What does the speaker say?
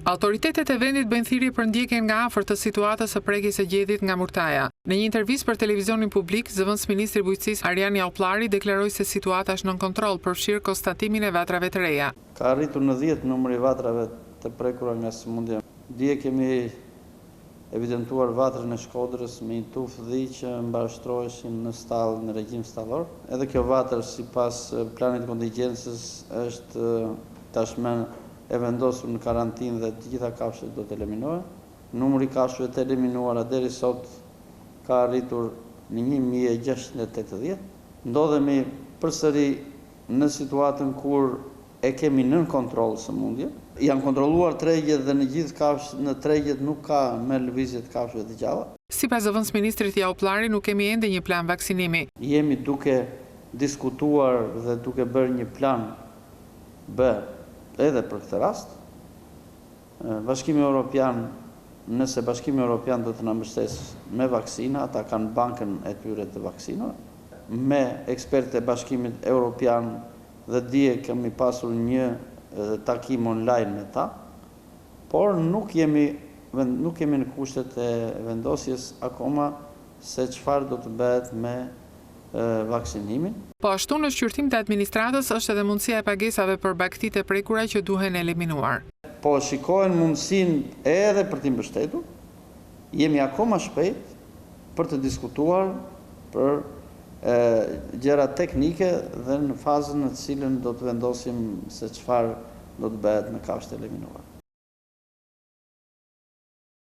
Autoritetet e vendit bëjnë thirrje për ndjekjen nga afër të situatës së prekjes së gjethit nga Murtaja. Në një intervistë për televizionin publik, zëvendës ministri i Bujqësisë Arjan Jaullari deklaroi se situata është nën kontroll, përfshirë konstatimin e vatrave të reja. Ka arritur në 10 numri i vatrave të prekura nga sëmundja. Dje kemi evidentuar vatrën e Shkodrës me një tufë dhi që mbashtroheshin në stall në regjim stallor. Edhe kjo vatër sipas planit kontingjencës është tashmë e vendosur në karantinë dhe të gjitha kafshët do të eliminohen. Numri i kafshëve të eliminuara deri sot ka arritur në 1680. Ndodhemi përsëri në situatën kur e kemi nën kontroll sëmundjen. Janë kontrolluar tregjet dhe në gjithë kafshët, në tregjet nuk ka me lëvizje të kafshëve të gjalla. Sipas zëvendës ministrit Jaullari, nuk kemi ende një plan vaksinimi. Jemi duke diskutuar dhe duke bërë një plan B edhe për këtë rast. Bashkimi Evropian, nëse Bashkimi Evropian do të na mbështesë me vaksina, ata kanë bankën e tyre të vaksinave, me ekspertë e Bashkimit Evropian dhe dje kemi pasur një takim online me ta, por nuk jemi në kushtet e vendosjes akoma se çfarë do të bëhet me vaksinimin. Po ashtu në shqyrtim të administratës është edhe mundësia e pagesave për bagtitë e prekura që duhen eliminuar. Po shikohen mundësinë edhe për t'i mbështetur. Jemi akoma shpejt për të diskutuar për gjëra teknike dhe në fazën në cilën do të vendosim se çfarë do të bëhet në kafshët e eliminuara.